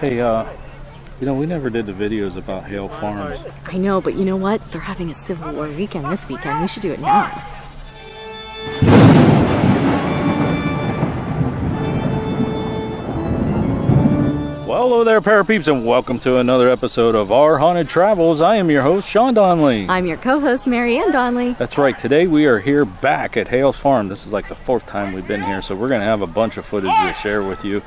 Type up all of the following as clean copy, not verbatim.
Hey, we never did the videos about Hale Farms. I know, but you know what? They're having a Civil War weekend this weekend. We should do it now. Well, hello there, parapeeps, and welcome to another episode of Our Haunted Travels. I am your host, Sean Donnelly. I'm your co-host, Mary Ann Donnelly. That's right. Today we are here back at Hale's Farm. This is like the fourth time we've been here, so we're going to have a bunch of footage to share with you.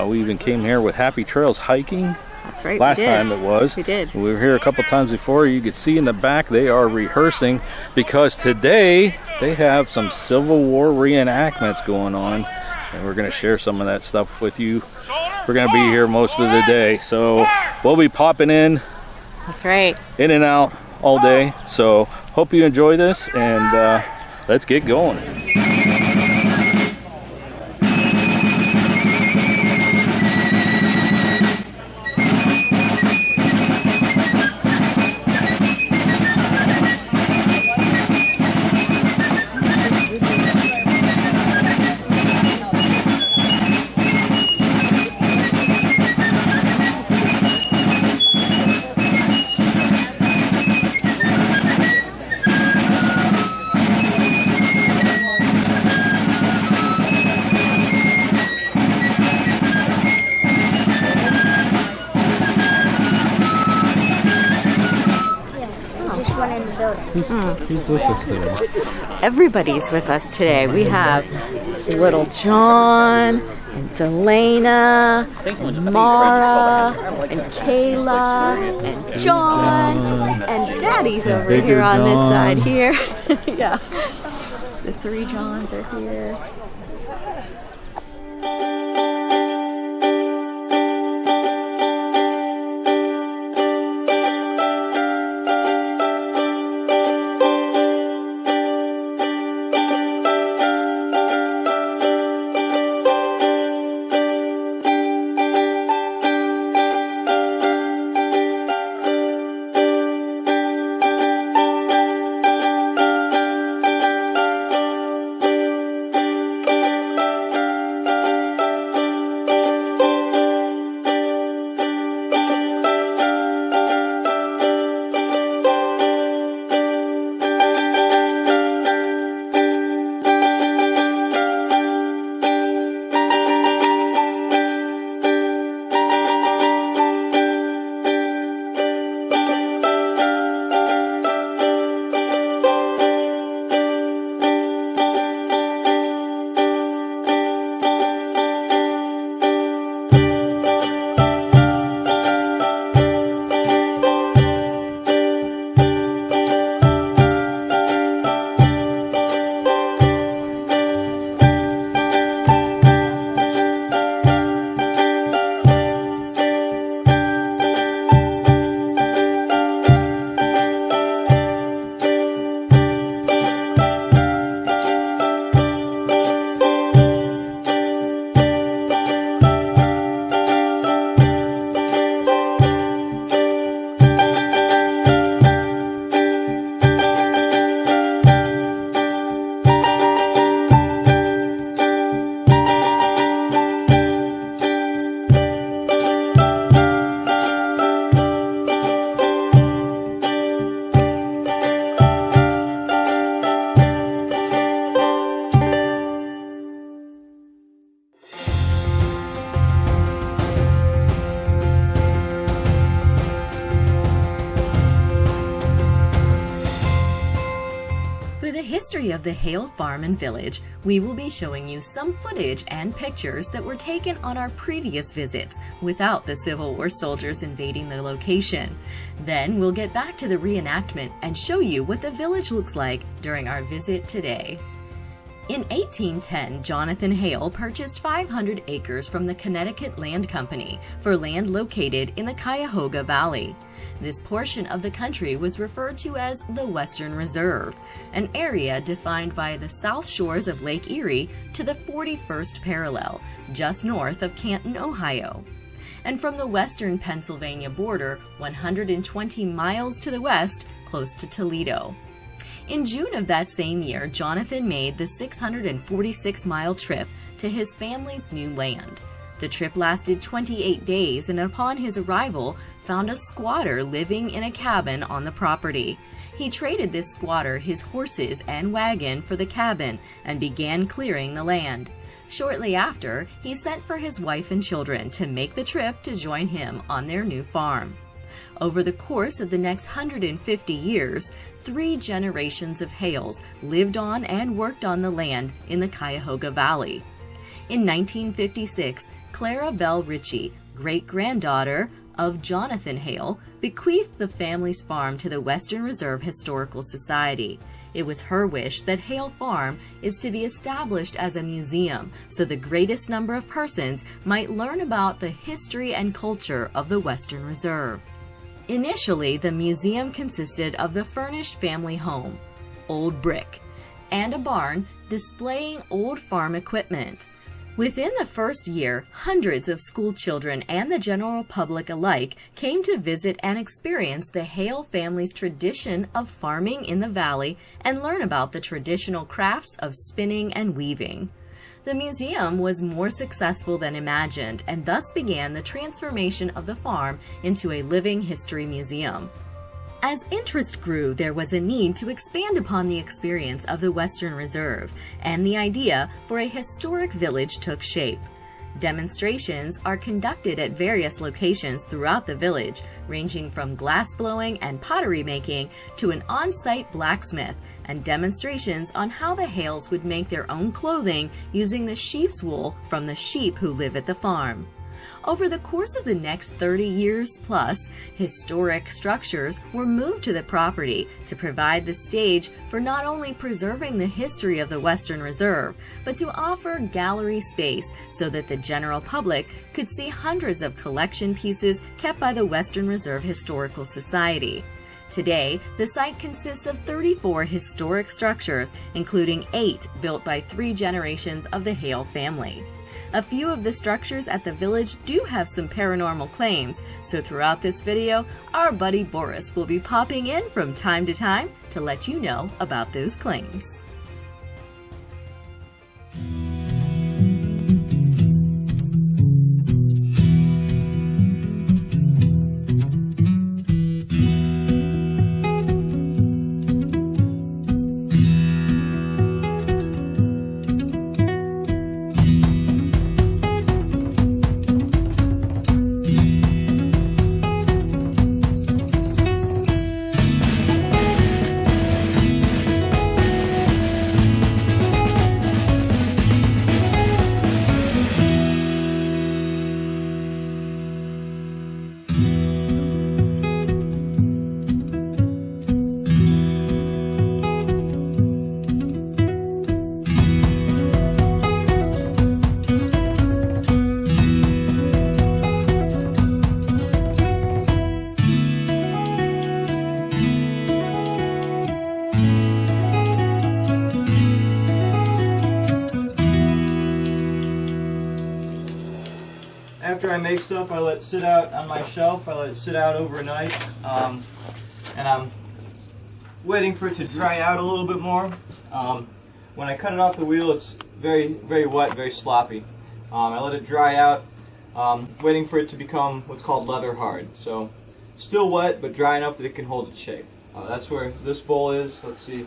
We even came here with Happy Trails hiking. That's right. Last time it was. We did. We were here a couple times before. You could see in the back they are rehearsing because today they have some Civil War reenactments going on, and we're going to share some of that stuff with you. We're going to be here most of the day, so we'll be popping in. That's right. In and out all day. So hope you enjoy this, and let's get going. Who's with us today? Everybody's with us today. We have Little John and Delana, and Mara, and Kayla, and John, and Daddy's over here on this side here. Yeah, the three Johns are here. History of the Hale Farm and Village, we will be showing you some footage and pictures that were taken on our previous visits without the Civil War soldiers invading the location. Then we'll get back to the reenactment and show you what the village looks like during our visit today. In 1810, Jonathan Hale purchased 500 acres from the Connecticut Land Company for land located in the Cuyahoga Valley. This portion of the country was referred to as the Western Reserve, an area defined by the south shores of Lake Erie to the 41st parallel, just north of Canton, Ohio, and from the western Pennsylvania border 120 miles to the west, close to Toledo. In June of that same year, Jonathan made the 646-mile trip to his family's new land. The trip lasted 28 days, and upon his arrival, found a squatter living in a cabin on the property. He traded this squatter his horses and wagon for the cabin and began clearing the land. Shortly after, he sent for his wife and children to make the trip to join him on their new farm. Over the course of the next 150 years, 3 generations of Hales lived on and worked on the land in the Cuyahoga Valley. In 1956, Clara Bell Ritchie, great-granddaughter of Jonathan Hale, bequeathed the family's farm to the Western Reserve Historical Society. It was her wish that Hale Farm is to be established as a museum so the greatest number of persons might learn about the history and culture of the Western Reserve. Initially, the museum consisted of the furnished family home, old brick, and a barn displaying old farm equipment. Within the first year, hundreds of school children and the general public alike came to visit and experience the Hale family's tradition of farming in the valley and learn about the traditional crafts of spinning and weaving. The museum was more successful than imagined and thus began the transformation of the farm into a living history museum. As interest grew, there was a need to expand upon the experience of the Western Reserve, and the idea for a historic village took shape. Demonstrations are conducted at various locations throughout the village, ranging from glass blowing and pottery making to an on-site blacksmith, and demonstrations on how the Hales would make their own clothing using the sheep's wool from the sheep who live at the farm. Over the course of the next 30 years plus, historic structures were moved to the property to provide the stage for not only preserving the history of the Western Reserve, but to offer gallery space so that the general public could see hundreds of collection pieces kept by the Western Reserve Historical Society. Today, the site consists of 34 historic structures, including 8 built by 3 generations of the Hale family. A few of the structures at the village do have some paranormal claims, so throughout this video, our buddy Boris will be popping in from time to time to let you know about those claims. After I make stuff, I let it sit out on my shelf. I let it sit out overnight, and I'm waiting for it to dry out a little bit more. When I cut it off the wheel, it's very, very wet, very sloppy. I let it dry out, waiting for it to become what's called leather hard. So, still wet, but dry enough that it can hold its shape. That's where this bowl is. Let's see.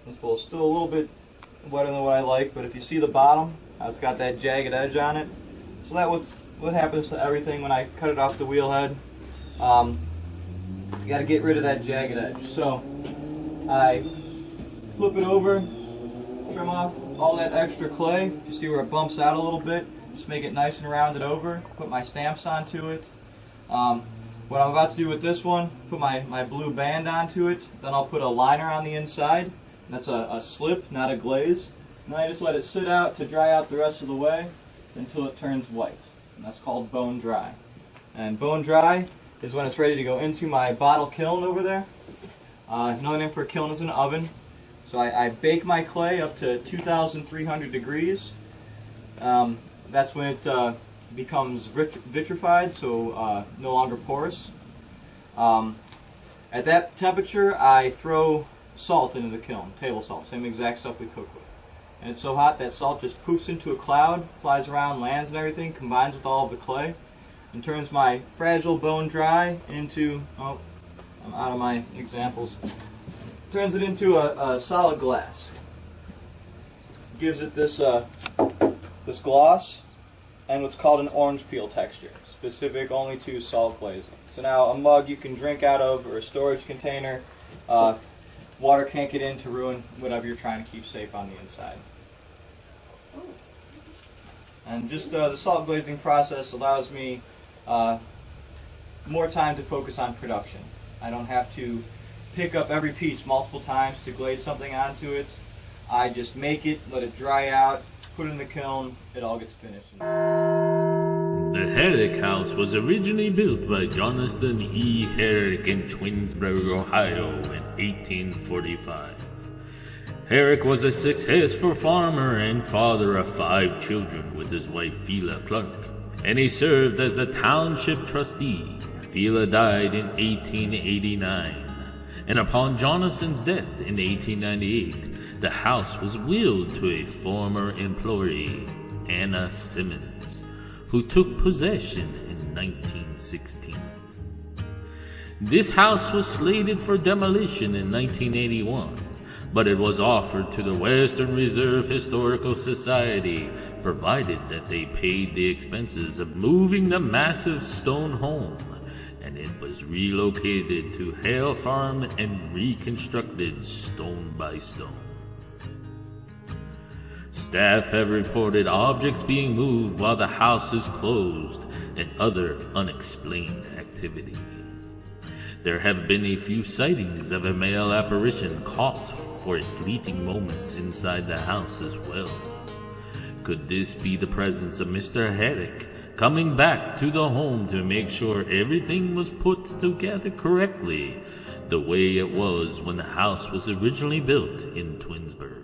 This bowl is still a little bit wetter than what I like, but if you see the bottom, it's got that jagged edge on it. So that's what happens to everything when I cut it off the wheel head. You got to get rid of that jagged edge. So I flip it over, trim off all that extra clay. You see where it bumps out a little bit. Just make it nice and rounded over. Put my stamps onto it. What I'm about to do with this one, put my blue band onto it. Then I'll put a liner on the inside. That's a slip, not a glaze. And then I just let it sit out to dry out the rest of the way until it turns white. And that's called bone dry. And bone dry is when it's ready to go into my bottle kiln over there. Another name for a kiln is an oven. So I bake my clay up to 2,300 degrees. That's when it becomes vitrified, so no longer porous. At that temperature, I throw salt into the kiln, table salt, same exact stuff we cook with. And it's so hot that salt just poofs into a cloud, flies around, lands and everything, combines with all of the clay, and turns my fragile bone dry into, oh, I'm out of my examples, turns it into a solid glass. Gives it this, this gloss and what's called an orange peel texture, specific only to salt glazing. So now a mug you can drink out of, or a storage container, water can't get in to ruin whatever you're trying to keep safe on the inside. And just the salt glazing process allows me more time to focus on production. I don't have to pick up every piece multiple times to glaze something onto it. I just make it, let it dry out, put it in the kiln, it all gets finished. The Herrick House was originally built by Jonathan E. Herrick in Twinsburg, Ohio in 1845. Herrick was a successful farmer and father of 5 children with his wife Phila Clark, and he served as the township trustee. Phila died in 1889, and upon Jonathan's death in 1898, the house was willed to a former employee, Anna Simmons, who took possession in 1916. This house was slated for demolition in 1981, but it was offered to the Western Reserve Historical Society, provided that they paid the expenses of moving the massive stone home, and it was relocated to Hale Farm and reconstructed stone by stone. Staff have reported objects being moved while the house is closed and other unexplained activity. There have been a few sightings of a male apparition caught for fleeting moments inside the house as well. Could this be the presence of Mr. Herrick coming back to the home to make sure everything was put together correctly, the way it was when the house was originally built in Twinsburg?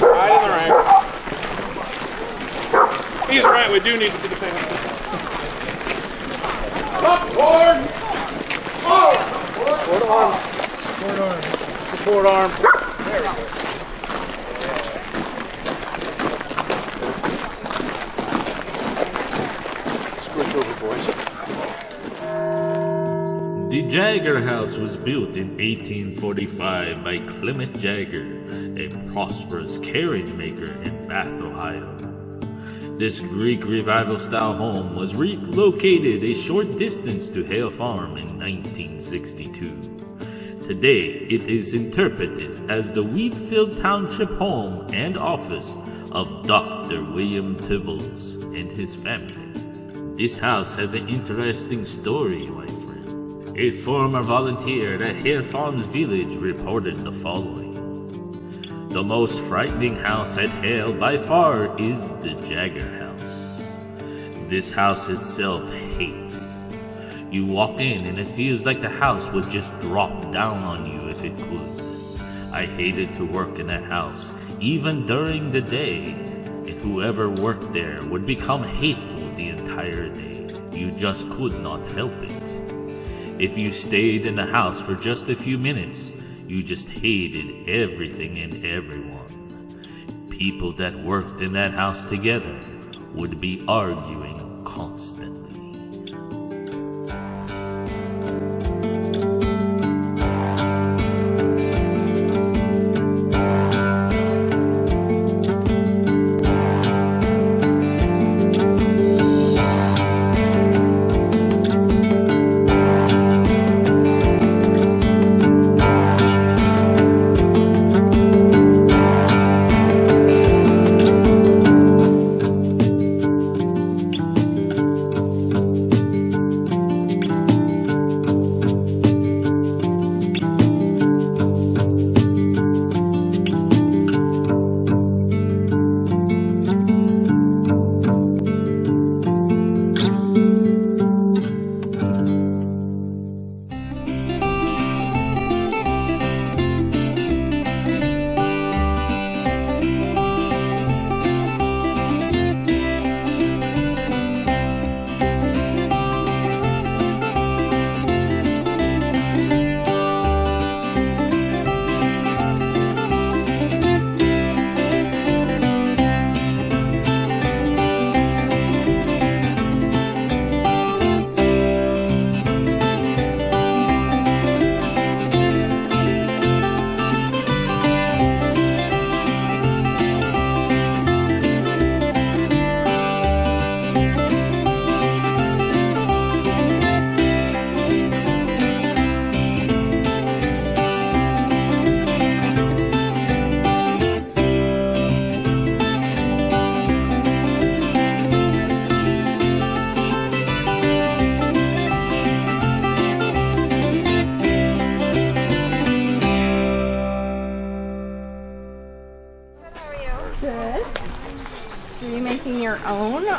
Right in the ring. He's right, we do need to see the pants. Support! Support arm. Support arm. Support arm. There we go. Squish over, boys. The Jagger House was built in 1845 by Clement Jagger, a prosperous carriage maker in Bath, Ohio. This Greek Revival-style home was relocated a short distance to Hale Farm in 1962. Today, it is interpreted as the Wheatfield Township home and office of Dr. William Tibbles and his family. This house has an interesting story, my friend. A former volunteer at Hale Farms Village reported the following. The most frightening house at Hale by far is the Jagger House. This house itself hates. You walk in and it feels like the house would just drop down on you if it could. I hated to work in that house, even during the day, and whoever worked there would become hateful the entire day. You just could not help it. If you stayed in the house for just a few minutes, you just hated everything and everyone. People that worked in that house together would be arguing constantly.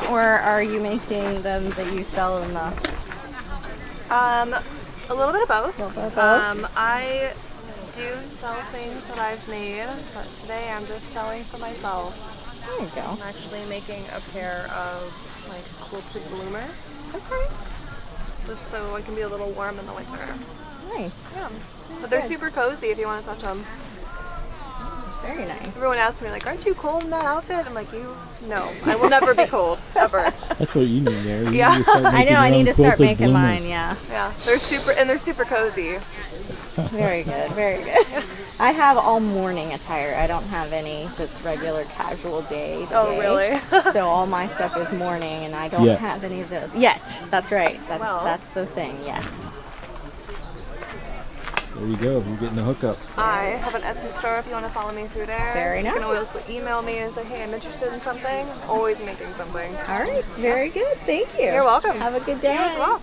Or are you making them that you sell in the... A little bit of both. I do sell things that I've made, but today I'm just selling for myself. There you go. I'm actually making a pair of like quilted bloomers. Okay. Just so I can be a little warm in the winter. Nice. Yeah. But they're super cozy if you want to touch them. Very nice. Everyone asks me like, aren't you cold in that outfit? I'm like, no, I will never be cold, ever. That's what you need there. You Yeah. need to start I know, I need to start making bloomers. mine, yeah. Yeah, they're super cozy. Very good, very good. I have all morning attire. I don't have any just regular casual day. Oh, really? So all my stuff is morning, and I don't have any of those. Yet. That's right. That's the thing, yet. There you go. You're getting the hookup. I have an Etsy store if you want to follow me through there. Very nice. You can always email me and say, hey, I'm interested in something. I'm always making something. All right. Very good. Thank you. You're welcome. Have a good day. You as well.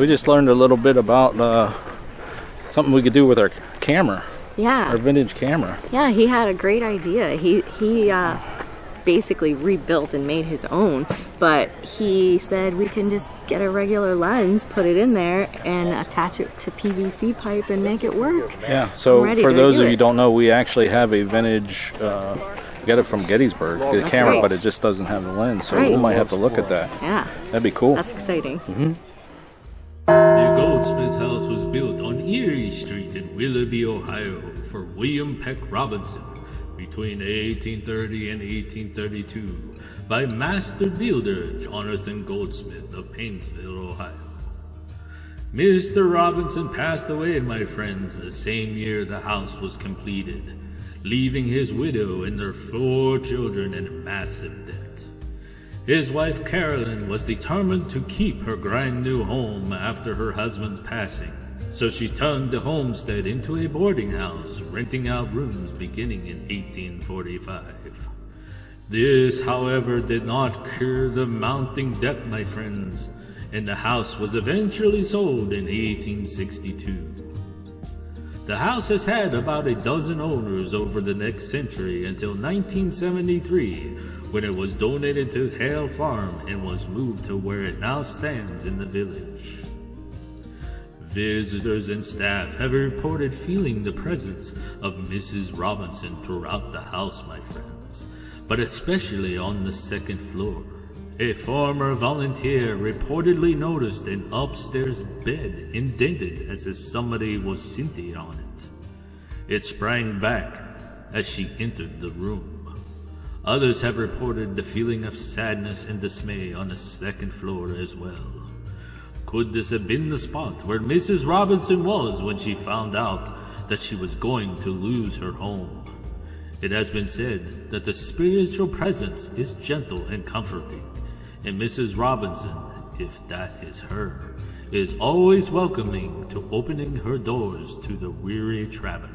we just learned a little bit about something we could do with our camera. Yeah. Our vintage camera. Yeah, he had a great idea. He basically rebuilt and made his own, but he said we can just get a regular lens, put it in there, and attach it to PVC pipe and make it work. Yeah, so for those of you who don't know, we actually have a vintage, got it from Gettysburg, the camera, but it just doesn't have the lens, so we might have to look at that. Yeah. That'd be cool. That's exciting. The Goldsmith House was built on Erie Street in Willoughby, Ohio for William Peck Robinson between 1830 and 1832 by master builder Jonathan Goldsmith of Painesville, Ohio. Mr. Robinson passed away, my friends, the same year the house was completed, leaving his widow and their 4 children in massive debt. His wife Carolyn was determined to keep her grand new home after her husband's passing, so she turned the homestead into a boarding house, renting out rooms beginning in 1845. This, however, did not cure the mounting debt, my friends, and the house was eventually sold in 1862. The house has had about a dozen owners over the next century until 1973, when it was donated to Hale Farm and was moved to where it now stands in the village. Visitors and staff have reported feeling the presence of Mrs. Robinson throughout the house, my friends, but especially on the second floor. A former volunteer reportedly noticed an upstairs bed indented as if somebody was sitting on it. It sprang back as she entered the room. Others have reported the feeling of sadness and dismay on the second floor as well. Could this have been the spot where Mrs. Robinson was when she found out that she was going to lose her home? It has been said that the spiritual presence is gentle and comforting, and Mrs. Robinson, if that is her, is always welcoming to opening her doors to the weary traveler.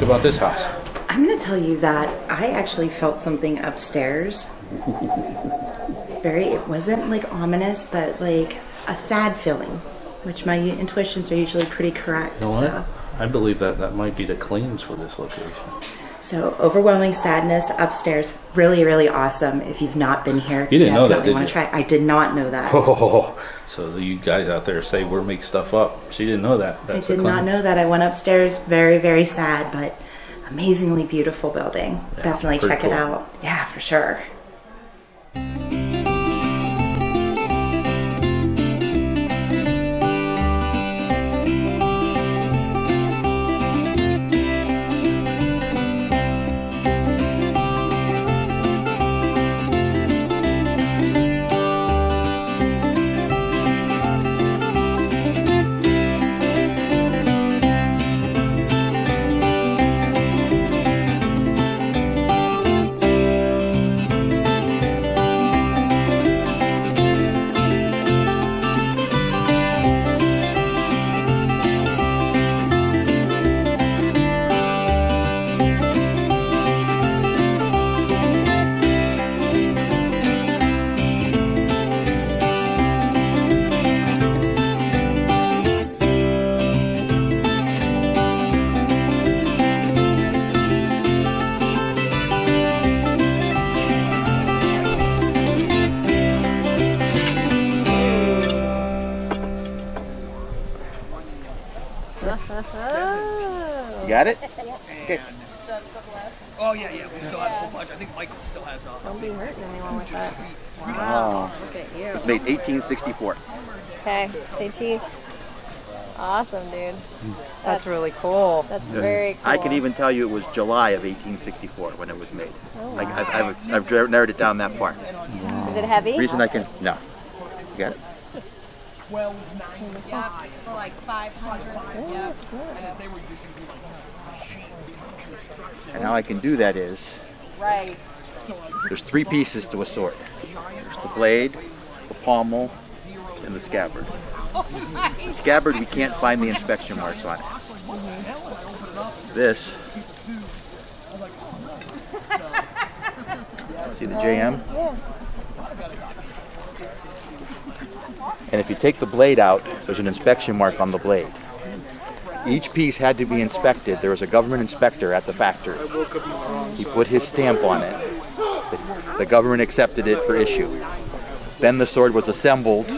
About this house? I'm going to tell you that I actually felt something upstairs. It wasn't like ominous, but like a sad feeling, which my intuitions are usually pretty correct. You know what? I believe that might be the claims for this location. So overwhelming sadness upstairs, really, really awesome. If you've not been here, you didn't know that, did want you? To try. I did not know that. Oh, so you guys out there say we're making stuff up. She didn't know that. I did not know that. I went upstairs, very, very sad, but amazingly beautiful building. Yeah, definitely check it out. Yeah, for sure. Got it? Okay. Oh, yeah, we still have a whole bunch. I think Michael still has Don't be hurting anyone with that. Wow. Look at you. It's made 1864. Okay, say cheese. Awesome, dude. That's really cool. That's very cool. I can even tell you it was July of 1864 when it was made. Oh, Like wow. I've narrowed it down that far. Is it heavy? Reason I can no. You got it? Yeah, for like 500. Yeah. And how I can do that is Right. there's 3 pieces to a sword. There's the blade, the pommel, and the scabbard. The scabbard, we can't find the inspection marks on it. This, see the JM? Yeah. And if you take the blade out, there's an inspection mark on the blade. Each piece had to be inspected. There was a government inspector at the factory. He put his stamp on it. The government accepted it for issue. Then the sword was assembled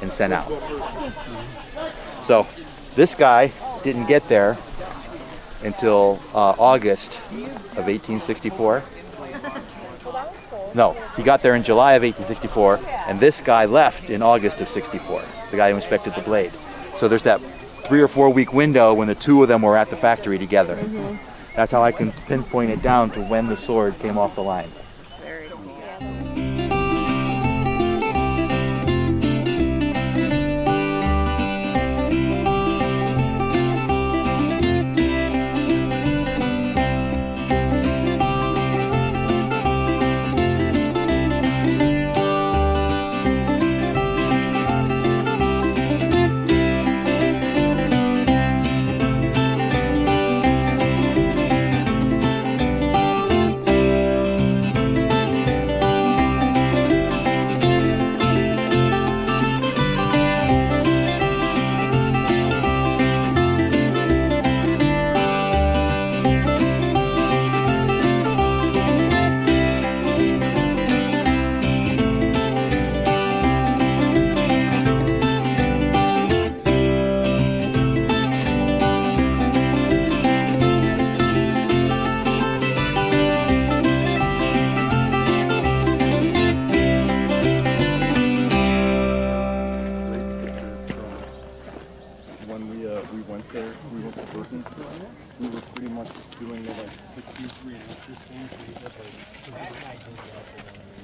and sent out. So this guy didn't get there until August of 1864. No, he got there in July of 1864, and this guy left in August of 64, the guy who inspected the blade. So there's that 3 or 4 week window when the 2 of them were at the factory together. That's how I can pinpoint it down to when the sword came off the line. Very cool.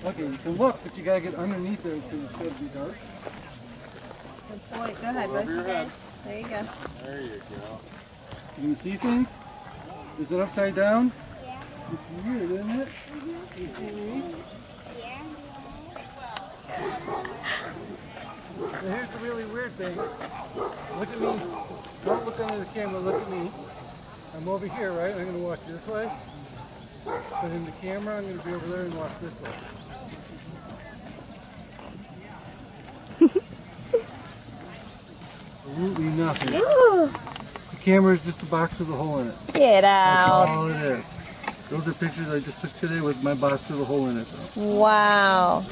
Okay, you can look, but you gotta get underneath there because it's gotta be dark. Good point. Go ahead, bud. There you go. There you go. Can you see things? Is it upside down? Yeah. It's weird, isn't it? Now here's the really weird thing. Look at me. Don't look under the camera, look at me. I'm over here, right? I'm gonna walk this way. But in the camera, I'm gonna be over there and walk this way. Absolutely nothing. The camera is just a box with a hole in it. Get out. That's all it is. Those are pictures I just took today with my box with a hole in it. Though. Wow.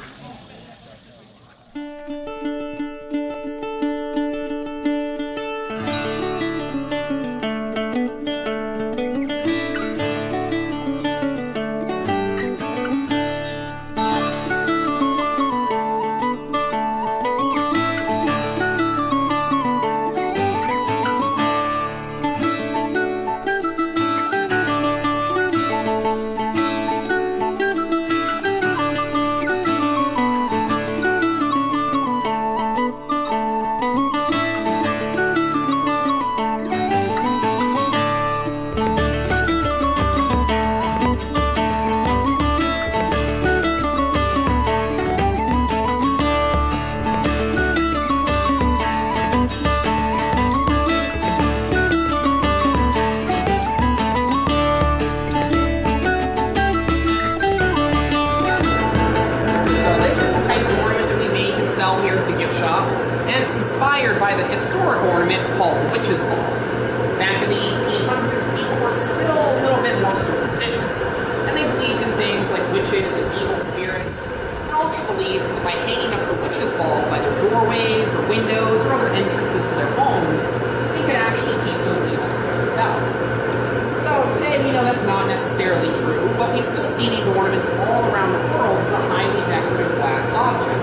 Inspired by the historic ornament called Witch's Ball. Back in the 1800s, people were still a little bit more superstitious, and they believed in things like witches and evil spirits, and also believed that by hanging up the Witch's Ball by their doorways or windows or other entrances to their homes, they could actually keep those evil spirits out. So today we know that's not necessarily true, but we still see these ornaments all around the world as a highly decorative glass object.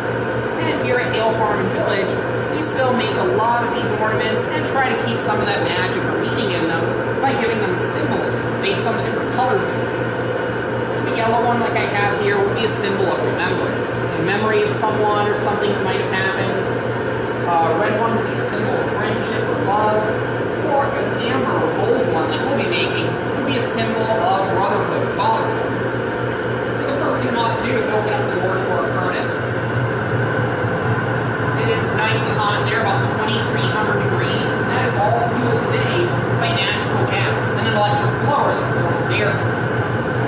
And here at Hale Farm and Village, we still make a lot of these ornaments and keep some of that magic or meaning in them by giving them symbolism based on the different colors that we use. So the yellow one, like I have here, would be a symbol of remembrance, a memory of someone or something that might have happened. Red one would be a symbol of friendship or love, or an amber or gold one like we'll be making would be a symbol of brotherhood or fatherhood. So the first thing we'll have to do is open up the door to our furnace. It is nice and hot in there, about 2,300 degrees, and that is all fueled today by natural gas and an electric blower that forces air.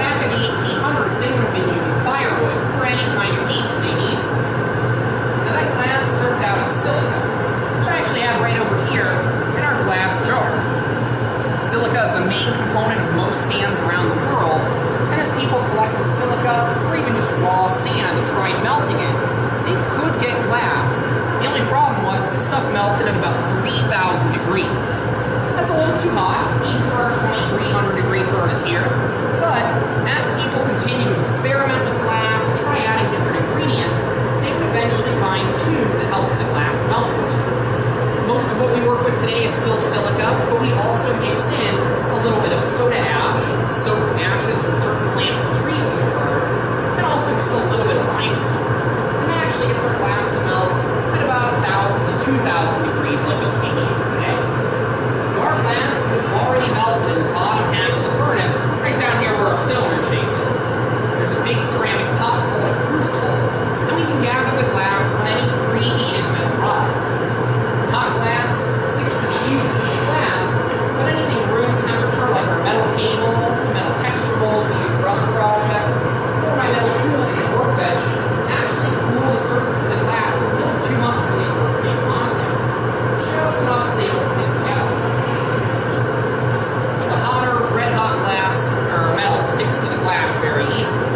Back in the 1800s, they would have been using firewood for any kind of heat they needed. Now that glass turns out as silica, which I actually have right over here in our glass jar. Silica is the main component of most sands around the world, and as people collected silica, or even just raw sand and tried melting it, they could get glass. The only problem was this stuff melted at about 3,000 degrees. That's a little too hot, even for our 2,300 degree furnace here. But as people continue to experiment with glass and try adding different ingredients, they could eventually find a tube that helps the glass melt more easily. Most of what we work with today is still silica, but we also mix in a little bit of soda ash, soaked ashes from certain plants and trees that we burn, and also just a little bit of limestone. And that actually gets our glass to melt at about 1,000 to 2,000 degrees like you'll see me use today. Our glass is already melted in the bottom half of the furnace, right down here where our cylinder shape is. There's a big ceramic pot called a crucible, and we can gather the glass on any preheated metal rods. Hot glass sticks and fuses to the glass, but anything room temperature like our metal table, metal texture molds we use for other projects, or my metal tools in the workbench actually cool the surface of the glass a little too much when they first make contact, just enough that they don't stick together. But the hotter, red-hot glass, or metal sticks to the glass very easily.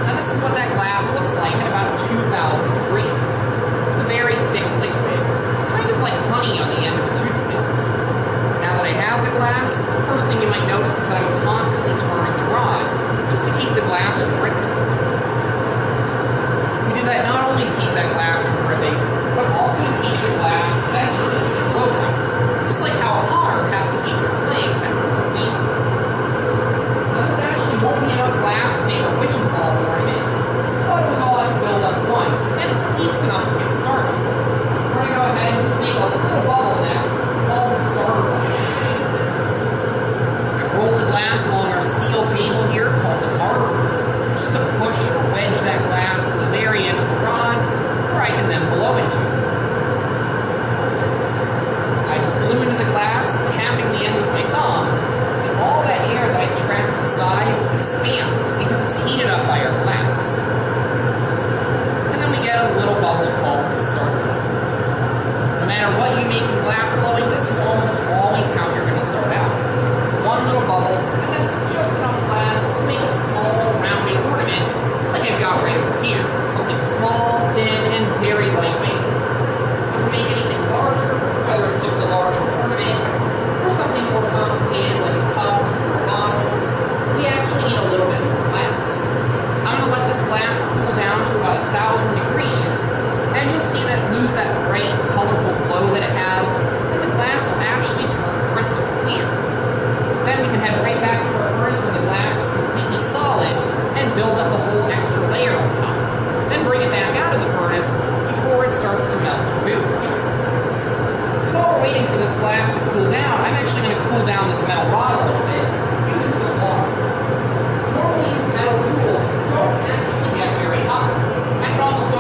Now this is what that glass looks like at about 2,000 degrees. It's a very thick liquid, kind of like honey on the end of a toothpick. Now that I have the glass, the first thing you might notice is that I'm constantly turning the rod, just to keep the glass from dripping. We do that not only to keep that glass from dripping, but also to keep the glass centered and floating, just like how a potter has to keep their clay centered and clean. Now this actually won't be enough glass to make a witch's ball ornament, but it was all I could build up once, and it's at least enough to get started. We're going to go ahead and just make a little bubble next, called the starter bubble. I roll the glass along our steel table here, called the marble, just to push or wedge that glass to the very end of the rod, where I can then blow into it. I just blew into the glass, tapping the end with my thumb, and all that air that I trapped inside expands because it's heated up by our glass. And then we get a little bubble called the starter bubble. No matter what you make in glass blowing, this is almost always how you're going to start out. One little bubble, and then just enough glass to make a small rounded ornament like I've got right over here. Something small, thin, and very lightweight. But to make anything larger, whether it's just a larger ornament or something more complicated like a cup or a bottle, we actually need a little bit more glass. I'm going to let this glass cool down to about 1,000 degrees, and you'll see that it loses that bright, colorful glow that it has, and the glass will actually turn crystal clear. Then we can head right back to our furnace when the glass is completely solid and build up a whole extra layer on top. Then bring it back out of the furnace before it starts to melt or move. So while we're waiting for this glass to cool down, I'm actually going to cool down this metal rod a little bit using some water. Normally these metal tools don't actually get very hot. I can almost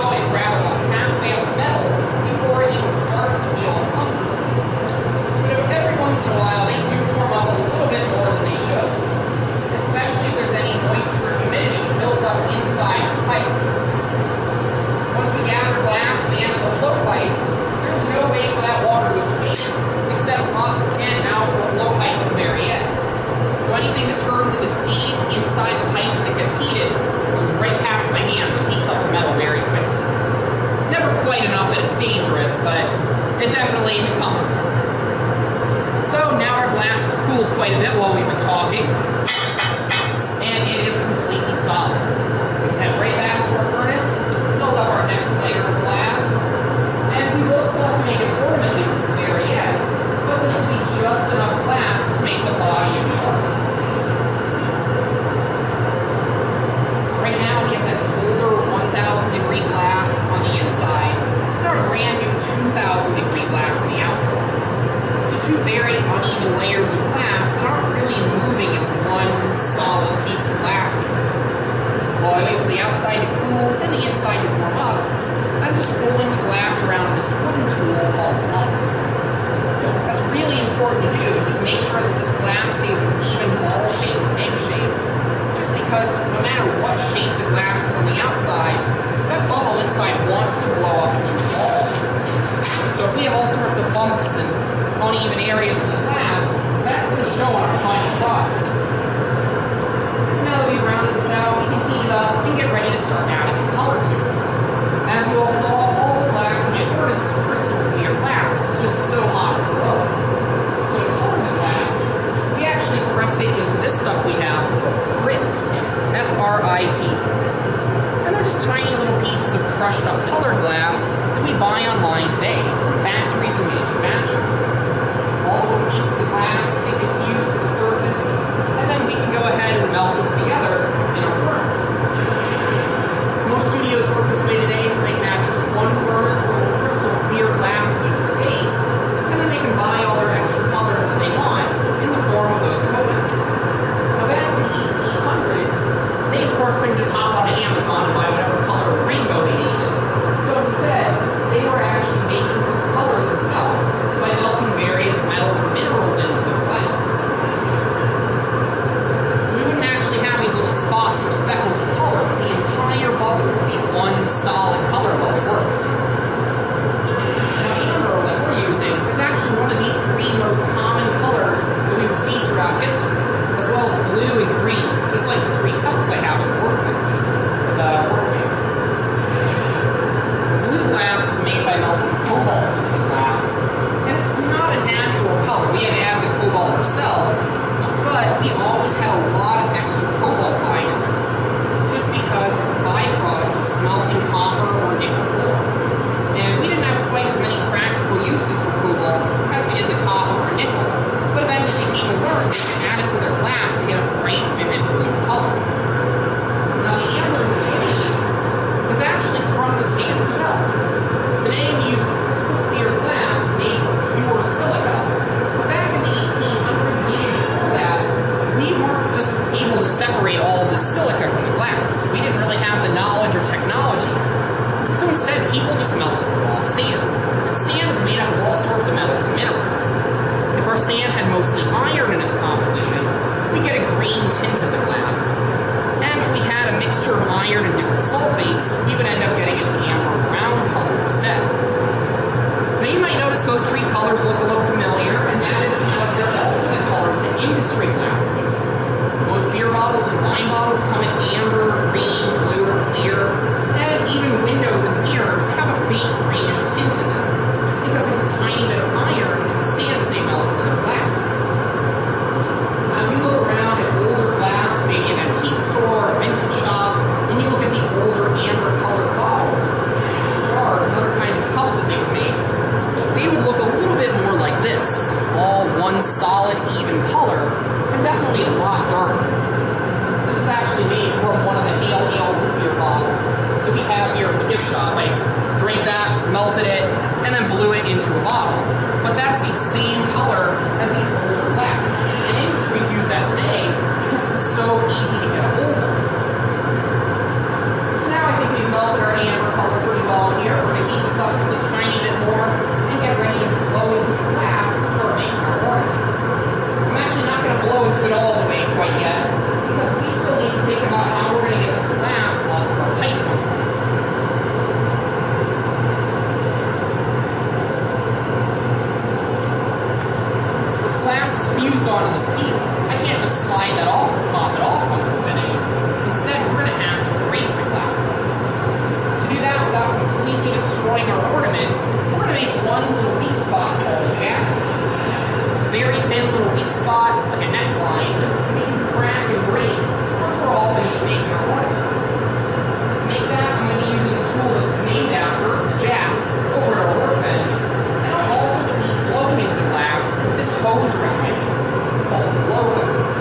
solid color while it worked. Now, amber that we're using is actually one of the 3 most common colors that we would see throughout history, as well as blue and green, just like the 3 cups I have at the workbench. Blue glass is made by melting cobalt into the glass, and it's not a natural color. We had to add the cobalt ourselves, but we always had a lot of extra cobalt iron, just because it's a byproduct of smelting copper or nickel ore. And we didn't have quite as many practical uses for cobalt as we did the copper or nickel, but eventually people learned they could add it to their glass to get a bright, vivid blue color. Now the amber is actually from the sand itself. Today we use crystal clear glass made from pure silica, but back in the 1800s, years before that, we weren't just able to separate all the silica from the glass. We didn't really have the knowledge or technology. So instead, people just melted raw sand. And sand is made up of all sorts of metals and minerals. If our sand had mostly iron in its composition, we get a green tint in the glass. And if we had a mixture of iron and different sulfates, we would end up getting an amber brown color instead. Now you might notice those 3 colors look a little familiar, and that is because they're also the colors that industry glass uses. Most beer bottles and wine bottles come in amber, green, blue, or clear, and even windows and mirrors have a faint greenish tint in them, just because there's a tiny bit of iron in the sand that they melt in their glass. Now if you look around at older glass, maybe an antique store or a vintage shop, and you look at the older amber colored bottles, jars, and other kinds of cups that they were made, they would look a little bit more like this, all one solid, even color, and definitely a lot darker. This is actually made from one of the Hale beer bottles that we have here at the gift shop. I drank that, melted it, and then blew it into a bottle. But that's the same color as the older glass. And industries use that today because it's so easy to get a hold of. So now I think we've melted our amber color pretty well here. We're going to heat this up just a tiny bit more and get ready to blow into the glass to start making our ornament. I'm actually not going to blow into it all the way quite yet, because we still need to think about how we're going to get this glass off of our pipe once more. So this glass is fused onto the steel. I can't just slide that off or pop it off once we're finished. Instead, we're going to have to break the glass. To do that without completely destroying our ornament, we're going to make one little weak spot called a jagger. It's a very thin little weak spot, like a neckline, we can crack and break once we're all finished making our ornament. To make that, I'm going to be using the tool that's named after, the jacks, over at our workbench, and I'll also be blowing into the glass this hose ride called the blow hose.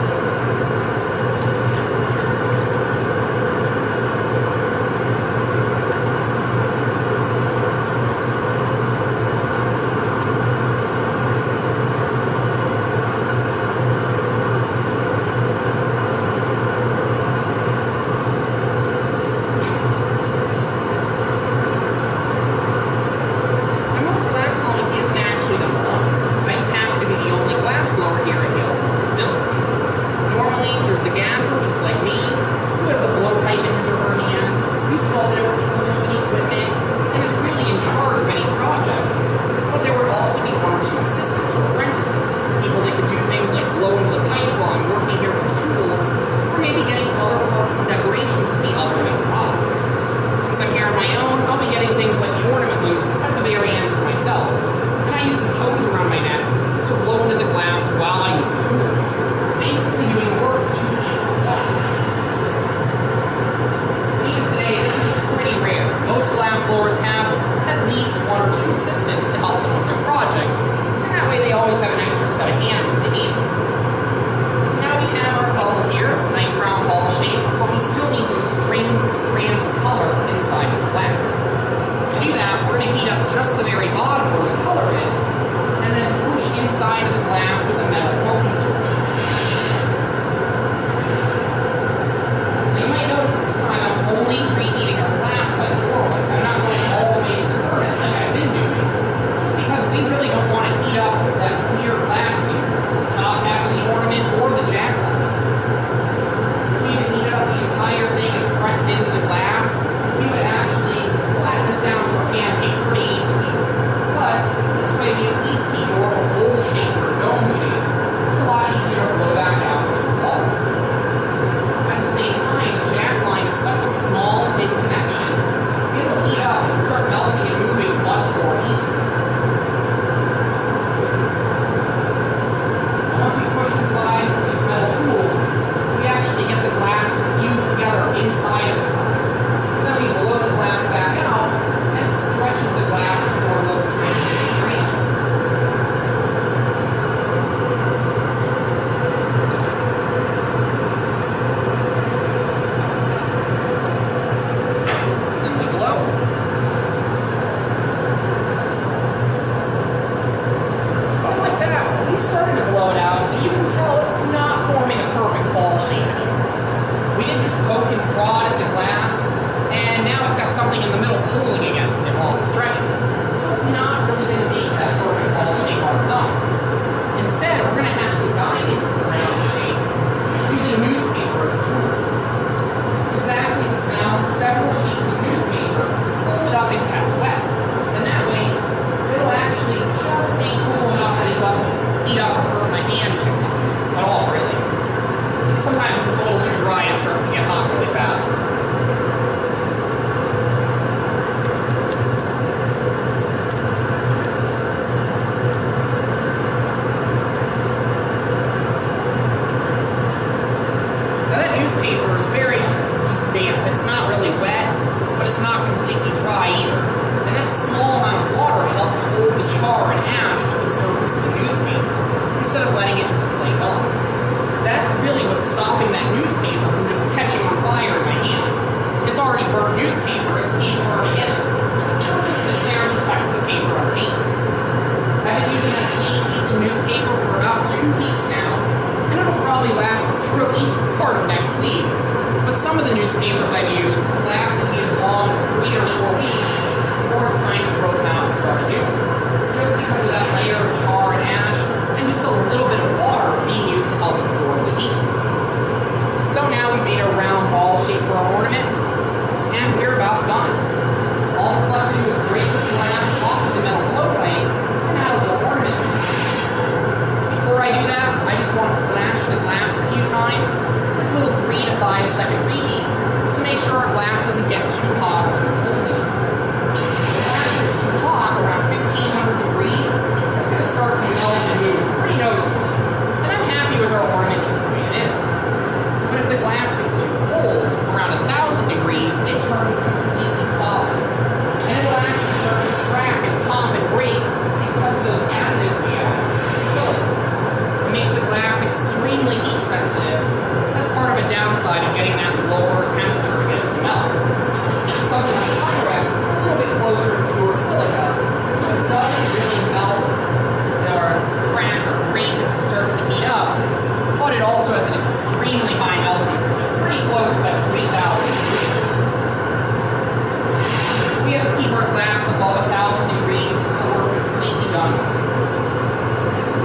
glass above 1,000 degrees until we're completely done.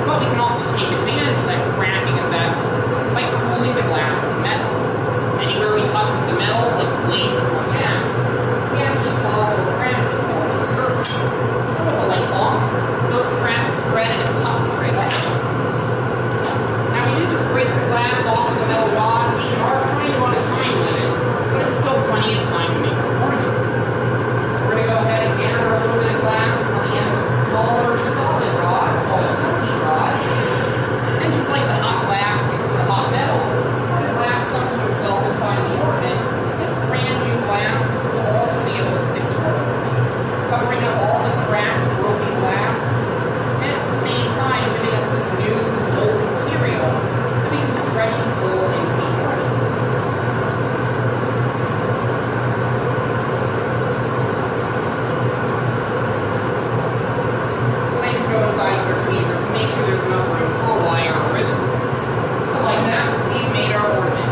But we can also take advantage of that cracking effect by cooling the glass with metal. Anywhere we touch with the metal, like blades or jams, we actually cause little cracks to form on the surface. And with a light bulb, those cracks spread and it pops right up. Now we didn't just break the glass off the metal rod, we are kind of on a time limit, but it's still plenty of time to make our ornament. We're going to go ahead and gather a little bit of glass on the end of a smaller solid rod called a Canton rod. And just like the hot glass sticks to the hot metal, when the glass sucks to itself inside the ornament, this brand new glass will also be able to stick to our ornament, covering up all the cracked, broken glass, and at the same time giving us this new gold material that we can stretch and pull into the ornament. Go inside of our tweezers and make sure there's enough room for a wire or ribbon. But like that, we've made our ornament.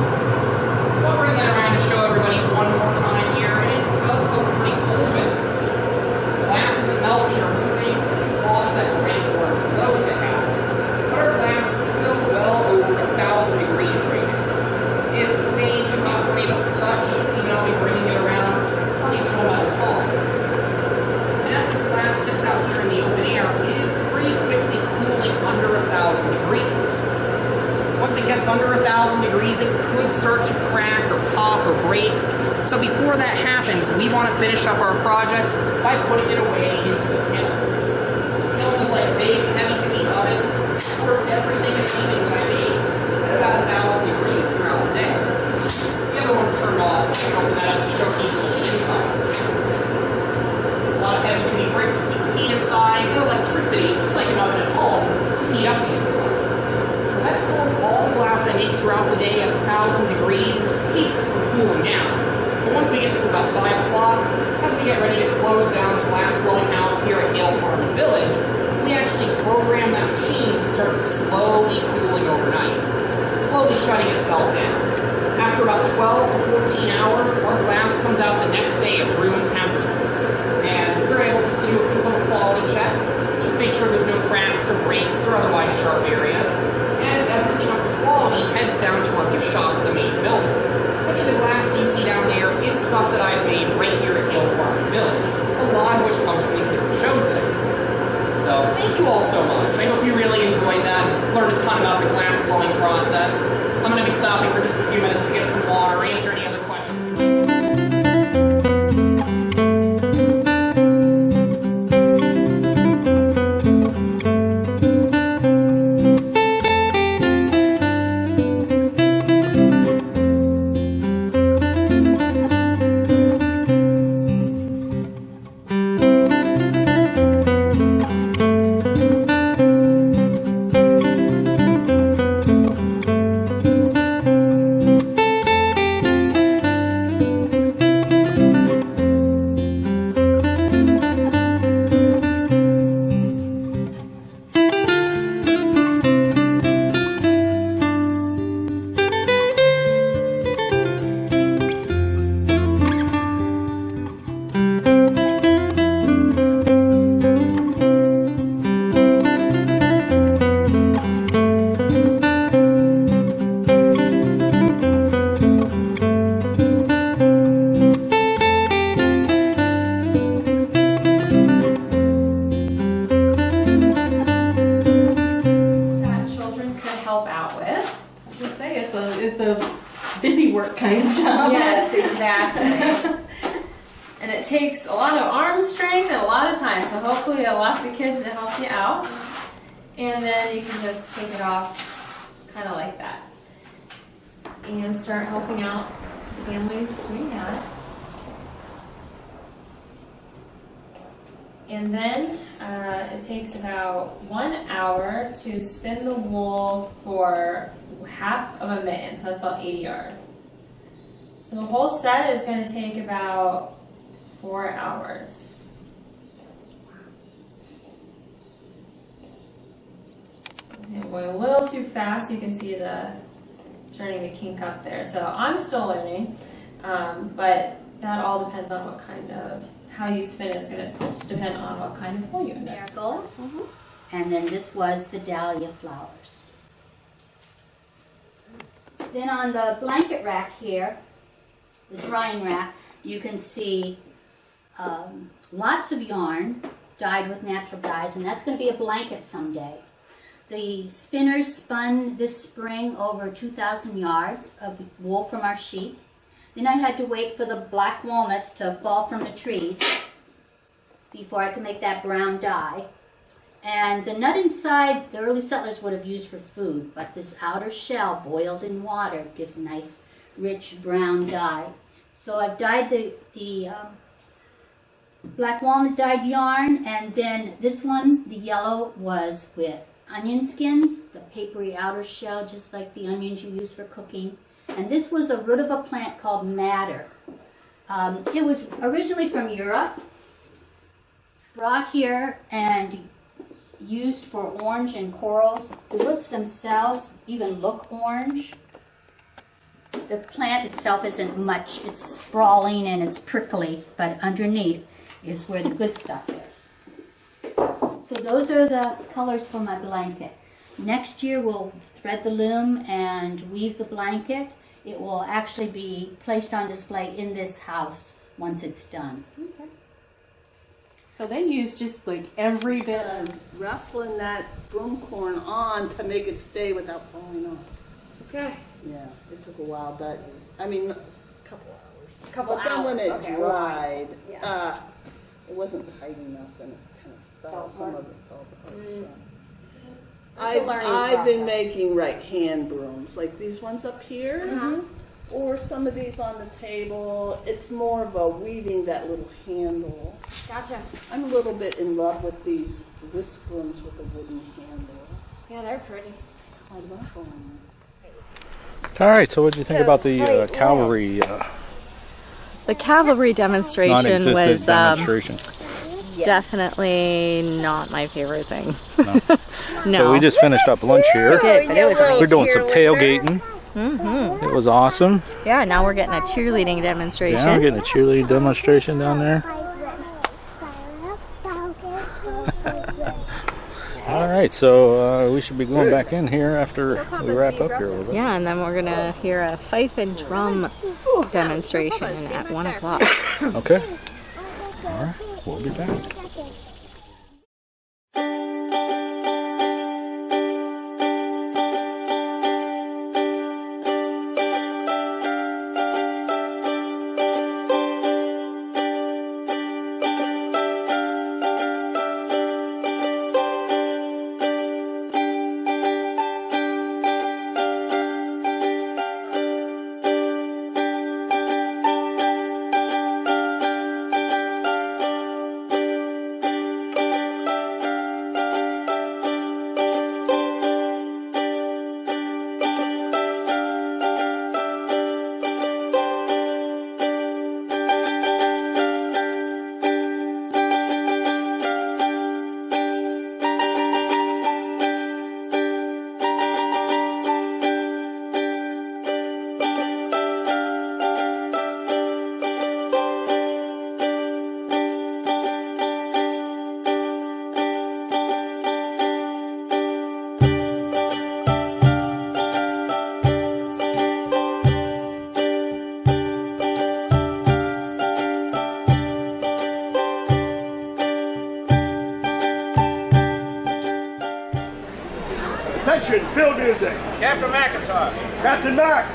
So I'll bring that around to show everybody one more time here, and it does look pretty cool, but the glass isn't melting or moving, it's lost that great work below the house. But our glass is still well over 1,000 degrees right now. It's way too hot for us to touch, even though I'll be bringing it around on these little metal tongs. And as this glass sits out here in the open air, it is pretty quickly cooling under 1,000 degrees. Once it gets under 1,000 degrees, it could start to crack or pop or break. So before that happens, we want to finish up our project by putting it away into the kiln. The kiln is like a big, heavy-duty oven. Of course, everything is heating that I made at about 1,000 degrees throughout the day. The other one's turned off, so I can open that up and show people the inside. A lot of heavy-duty bricks to keep the heat inside, and electricity, just like an oven at home, to heat up the inside. Well, that stores all the glass I make throughout the day at 1,000 degrees and just keeps it from cooling down. But once we get to about 5 o'clock, as we get ready to close down the glass blowing house here at Hale Farms Village, we actually program that machine to start slowly cooling overnight, slowly shutting itself down. After about 12 to 14 hours, our glass comes out the next day at room temperature. And we're able to do a quick little quality check, just make sure there's no cracks or breaks or otherwise sharp areas. And everything up to quality heads down to our gift shop in the main building. So any of the glass you see down there is stuff that I've made right here at Hale Farms Village, a lot of which comes from these different shows there. So thank you all so much. I hope you really enjoyed that, learned a ton about the glass blowing process. I'm going to be stopping for just a few minutes to get some water, answer any other questions. And it takes a lot of arm strength and a lot of time, so hopefully you have lots of kids to help you out. And then you can just take it off kind of like that. And start helping out the family doing that. And then it takes about 1 hour to spin the wool for half of a minute, so that's about 80 yards. So the whole set is going to take about 4 hours. I'm going a little too fast, you can see the starting to kink up there. So I'm still learning, but that all depends on what kind of, how you spin it's going to depend on what kind of wool you end up. There it goes. And then this was the dahlia flowers. Then on the blanket rack here, the drying rack, you can see lots of yarn dyed with natural dyes, and that's going to be a blanket someday. The spinners spun this spring over 2,000 yards of wool from our sheep. Then I had to wait for the black walnuts to fall from the trees before I could make that brown dye. And the nut inside, the early settlers would have used for food, but this outer shell boiled in water gives nice, rich brown dye. So I've dyed the black walnut dyed yarn, and then this one, the yellow, was with onion skins, the papery outer shell, just like the onions you use for cooking. And this was a root of a plant called madder. It was originally from Europe, brought here and used for orange and corals. The roots themselves even look orange. The plant itself isn't much. It's sprawling and it's prickly, but underneath is where the good stuff is. So those are the colors for my blanket. Next year we'll thread the loom and weave the blanket. It will actually be placed on display in this house once it's done. Okay. So they use just like every bit of wrestling that broom corn on to make it stay without falling off. Okay. Yeah, it took a while, but I mean, a couple hours. A couple but then hours. when it Okay, dried, yeah. it wasn't tight enough and it kind of fell. Some of it fell apart. So. It's a learning I've been process. making hand brooms, like these ones up here, or some of these on the table. It's more of a weaving that little handle. Gotcha. I'm a little bit in love with these whisk brooms with a wooden handle. Yeah, they're pretty. I love them. All right, so what did you think about the cavalry The cavalry demonstration non-existent was demonstration? definitely not my favorite thing. No. So we just finished up lunch here. We did, but it was We're doing some tailgating. It was awesome. Yeah, now we're getting a cheerleading demonstration. Yeah, we're getting a cheerleading demonstration down there. All right, so we should be going back in here after we wrap up here a little bit. Yeah, and then we're going to hear a fife and drum demonstration at 1 o'clock. Okay. All right, we'll be back. Attention, field music. Captain McIntosh. Captain Mac.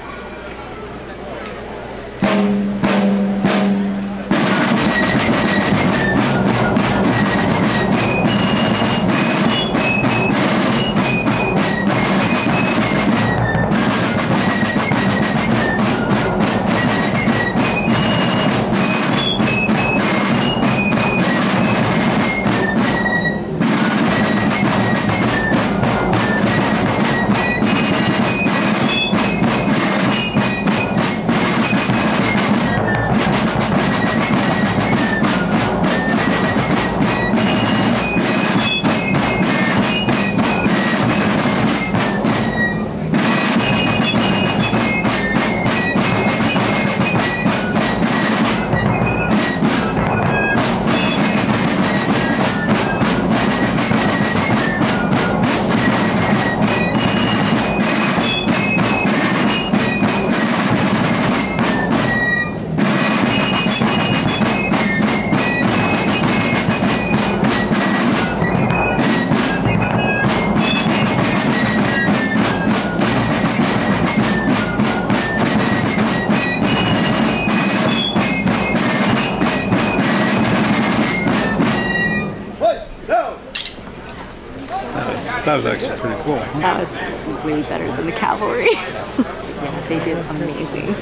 That was actually pretty cool. That was way better than the cavalry. Yeah, they did amazing.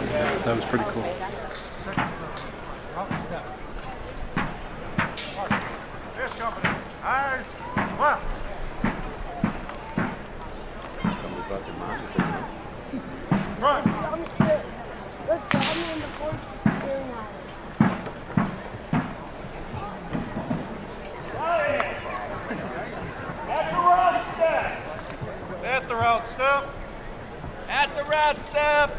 That was pretty cool. At the route step. At the route step.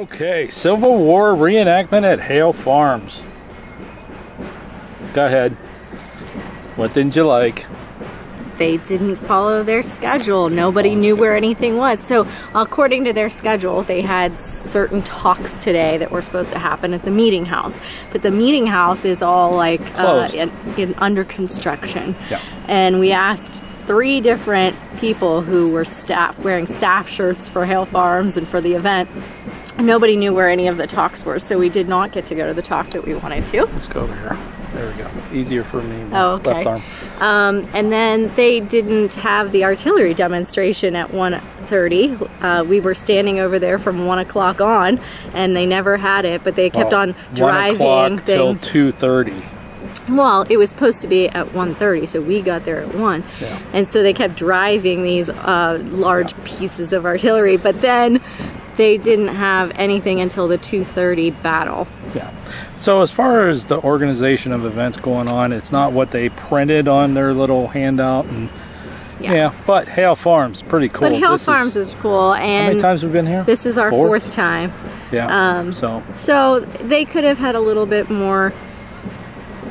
Okay, Civil War reenactment at Hale Farms. Go ahead. What didn't you like? They didn't follow their schedule. Nobody knew where anything was. So according to their schedule, they had certain talks today that were supposed to happen at the meeting house. But the meeting house is all like under construction. Yeah. And we asked 3 different people who were wearing staff shirts for Hale Farms and for the event. Nobody knew where any of the talks were, so we did not get to go to the talk that we wanted to. Let's go over here. There we go. Easier for me. Oh, okay. Left arm. And then they didn't have the artillery demonstration at 1:30. We were standing over there from 1 o'clock on, and they never had it, but they kept on driving 1 o'clock till things. 2:30. Well, it was supposed to be at 1:30, so we got there at 1. Yeah. And so they kept driving these large pieces of artillery, but then they didn't have anything until the 2:30 battle. Yeah. So as far as the organization of events going on, it's not what they printed on their little handout. And yeah, but Hale Farms, pretty cool. But Hale Farms is cool. And how many times have we been here? This is our 4th time. Yeah. So they could have had a little bit more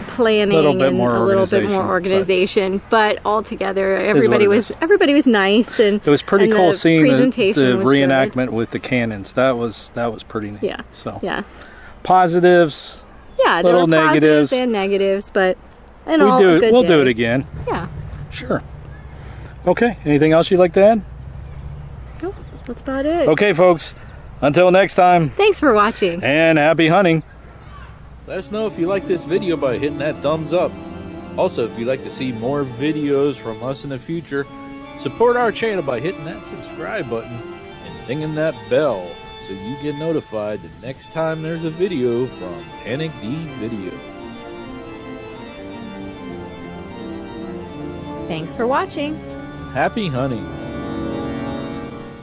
planning and a little bit more organization, but altogether everybody was nice, and it was pretty cool seeing the reenactment good. With the cannons. That was pretty neat. Yeah. So yeah, positives. Yeah, there little were negatives positives and negatives, but we'll do it again. Yeah. Sure. Okay. Anything else you'd like to add? No, that's about it. Okay, folks. Until next time. Thanks for watching. And happy hunting. Let us know if you like this video by hitting that thumbs up. Also, if you'd like to see more videos from us in the future, support our channel by hitting that subscribe button and dinging that bell so you get notified the next time there's a video from Panic D Videos. Thanks for watching. Happy hunting.